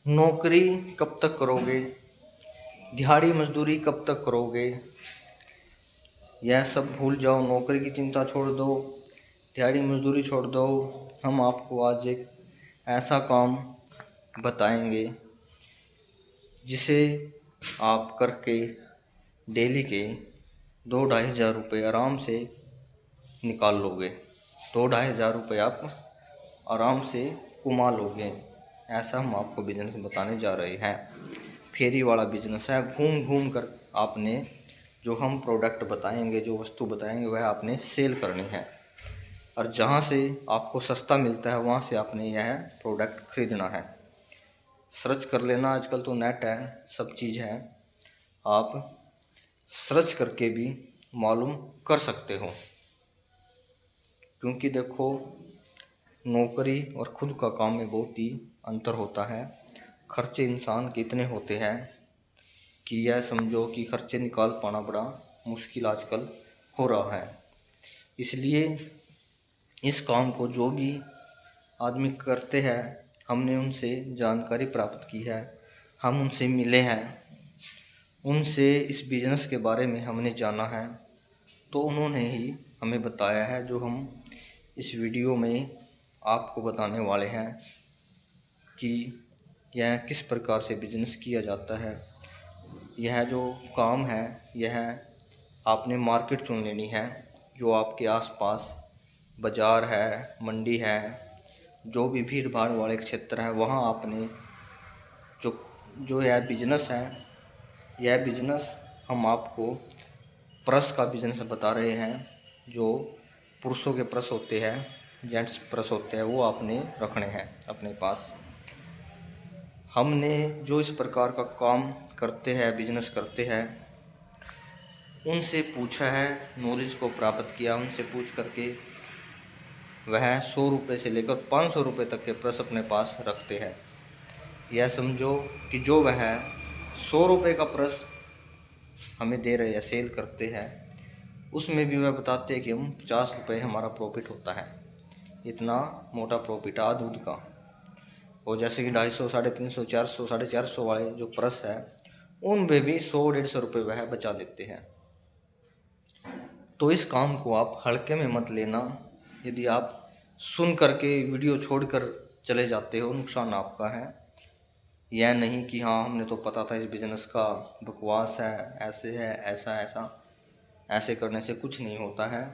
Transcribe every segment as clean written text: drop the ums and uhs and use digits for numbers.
नौकरी कब तक करोगे, दिहाड़ी मजदूरी कब तक करोगे, यह सब भूल जाओ। नौकरी की चिंता छोड़ दो, दिहाड़ी मजदूरी छोड़ दो। हम आपको आज एक ऐसा काम बताएंगे जिसे आप करके डेली के 2-2.5 हज़ार रुपये आराम से निकाल लोगे। 2-2.5 हज़ार रुपये आप आराम से कमा लोगे। ऐसा हम आपको बिजनेस बताने जा रहे हैं। फेरी वाला बिजनेस है। घूम घूम कर आपने जो हम प्रोडक्ट बताएंगे, जो वस्तु बताएंगे, वह आपने सेल करनी है। और जहाँ से आपको सस्ता मिलता है वहाँ से आपने यह प्रोडक्ट खरीदना है। सर्च कर लेना, आजकल तो नेट है, सब चीज़ है। आप सर्च करके भी मालूम कर सकते हो। क्योंकि देखो, नौकरी और खुद का काम में बहुत ही अंतर होता है। खर्चे इंसान के इतने होते हैं कि यह समझो कि खर्चे निकाल पाना बड़ा मुश्किल आजकल हो रहा है। इसलिए इस काम को जो भी आदमी करते हैं, हमने उनसे जानकारी प्राप्त की है, हम उनसे मिले हैं, उनसे इस बिज़नेस के बारे में हमने जाना है, तो उन्होंने ही हमें बताया है जो हम इस वीडियो में आपको बताने वाले हैं कि यह किस प्रकार से बिजनेस किया जाता है। यह जो काम है, यह आपने मार्केट चुन लेनी है। जो आपके आसपास बाज़ार है, मंडी है, जो भी भीड़ भाड़ वाले क्षेत्र है, वहाँ आपने जो जो यह बिजनेस है, यह बिजनेस हम आपको पर्स का बिजनेस बता रहे हैं। जो पुरुषों के पर्स होते हैं, जेंट्स पर्स होते हैं, वो आपने रखने हैं अपने पास। हमने जो इस प्रकार का काम करते हैं, बिजनेस करते हैं, उनसे पूछा है, नॉलेज को प्राप्त किया। उनसे पूछ करके वह 100 रुपये से लेकर 500 रुपये तक के पर्स अपने पास रखते हैं। यह समझो कि जो वह 100 रुपये का पर्स हमें दे रहे हैं, सेल करते हैं, उसमें भी वह बताते हैं कि हम 50 रुपये हमारा प्रॉफिट होता है। इतना मोटा प्रॉफिट आ दूध का। और जैसे कि 250, 350, 400, 450 वाले जो पर्स है, उनमें भी 100-150 रुपये वह बचा देते हैं। तो इस काम को आप हल्के में मत लेना। यदि आप सुन करके वीडियो छोड़कर चले जाते हो, नुकसान आपका है। यह नहीं कि हाँ हमने तो पता था इस बिज़नेस का, बकवास है, ऐसे है, ऐसा ऐसा। ऐसे करने से कुछ नहीं होता है।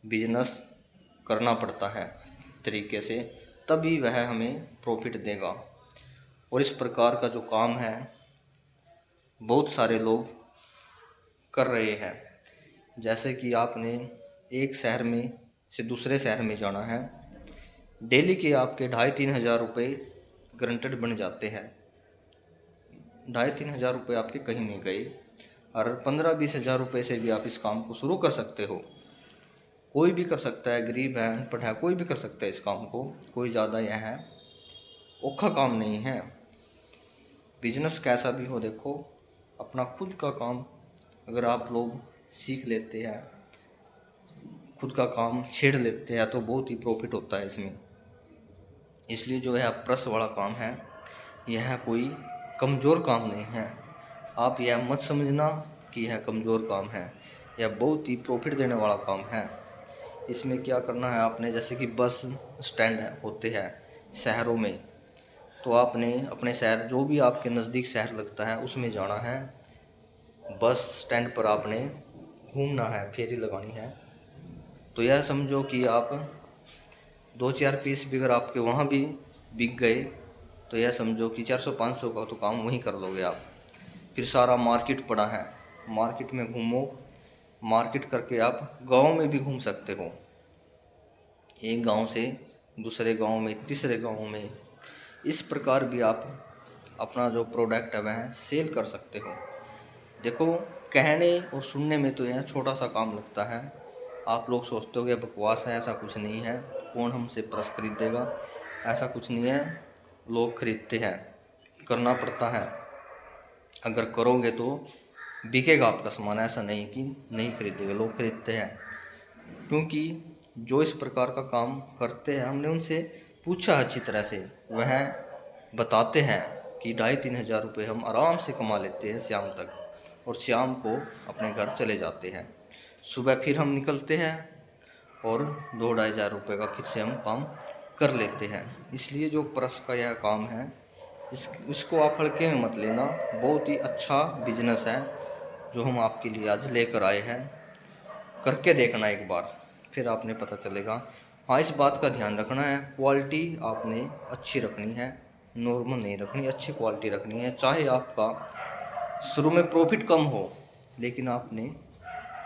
बिजनेस करना पड़ता है तरीके से, तभी वह हमें प्रॉफिट देगा। और इस प्रकार का जो काम है, बहुत सारे लोग कर रहे हैं। जैसे कि आपने एक शहर में से दूसरे शहर में जाना है, डेली के आपके 2.5-3 हज़ार रुपये गारंटेड बन जाते हैं। 2.5-3 हज़ार रुपये आपके कहीं नहीं गए। और 15-20 हज़ार रुपये से भी आप इस काम को शुरू कर सकते हो। कोई भी कर सकता है, गरीब है, अनपढ़ है, कोई भी कर सकता है इस काम को। कोई ज़्यादा यह है औखा काम नहीं है। बिजनेस कैसा भी हो, देखो, अपना खुद का काम अगर आप लोग सीख लेते हैं, खुद का काम छेड़ लेते हैं, तो बहुत ही प्रॉफिट होता है इसमें। इसलिए जो है प्रेस वाला काम है, यह कोई कमज़ोर काम नहीं है। आप यह मत समझना कि यह कमज़ोर काम है। यह बहुत ही प्रॉफिट देने वाला काम है। इसमें क्या करना है आपने, जैसे कि बस स्टैंड होते हैं शहरों में, तो आपने अपने शहर, जो भी आपके नज़दीक शहर लगता है, उसमें जाना है। बस स्टैंड पर आपने घूमना है, फेरी लगानी है। तो यह समझो कि आप 2-4 पीस भी अगर आपके वहाँ भी बिक गए, तो यह समझो कि 400-500 का तो काम वहीं कर लोगे आप। फिर सारा मार्केट पड़ा है, मार्केट में घूमो। मार्केट करके आप गांव में भी घूम सकते हो। एक गांव से दूसरे गांव में, तीसरे गांव में, इस प्रकार भी आप अपना जो प्रोडक्ट है वह सेल कर सकते हो। देखो, कहने और सुनने में तो यह छोटा सा काम लगता है। आप लोग सोचते हो कि बकवास है, ऐसा कुछ नहीं है, कौन हमसे पर्स खरीदेगा, ऐसा कुछ नहीं है। लोग खरीदते हैं, करना पड़ता है। अगर करोगे तो बिकेगा आपका सामान, ऐसा नहीं कि नहीं खरीदेगा, लोग खरीदते हैं। क्योंकि जो इस प्रकार का काम करते हैं, हमने उनसे पूछा अच्छी तरह से, वह बताते हैं कि 2,500-3,000 रुपये हम आराम से कमा लेते हैं शाम तक, और शाम को अपने घर चले जाते हैं। सुबह फिर हम निकलते हैं और 2-2,500 रुपये का फिर से हम काम कर लेते हैं। इसलिए जो प्रेस का यह काम है, इसको आप हल्के में मत लेना। बहुत ही अच्छा बिजनेस है जो हम आपके लिए आज लेकर आए हैं। करके देखना एक बार, फिर आपने पता चलेगा। हाँ, इस बात का ध्यान रखना है, क्वालिटी आपने अच्छी रखनी है, नॉर्मल नहीं रखनी, अच्छी क्वालिटी रखनी है। चाहे आपका शुरू में प्रॉफिट कम हो, लेकिन आपने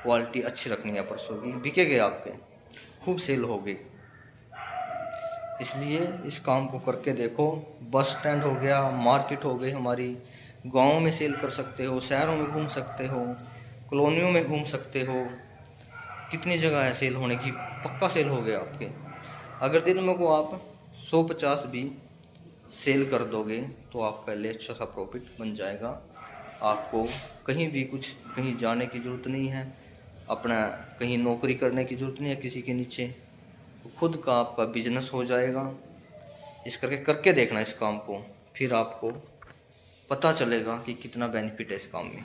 क्वालिटी अच्छी रखनी है। परसों की बिकेंगे आपके, खूब सेल होगी। इसलिए इस काम को करके देखो। बस स्टैंड हो गया, मार्केट हो गई हमारी, गाँव में सेल कर सकते हो, शहरों में घूम सकते हो, कॉलोनियों में घूम सकते हो। कितनी जगह है सेल होने की, पक्का सेल हो गया आपके। अगर दिन में को आप 150 भी सेल कर दोगे तो आपका लिए अच्छा सा प्रॉफिट बन जाएगा। आपको कहीं भी कहीं जाने की ज़रूरत नहीं है, अपना कहीं नौकरी करने की ज़रूरत नहीं है किसी के नीचे। खुद का आपका बिजनेस हो जाएगा। इस करके देखना इस काम को, फिर आपको पता चलेगा कि कितना बेनिफिट है इस काम में।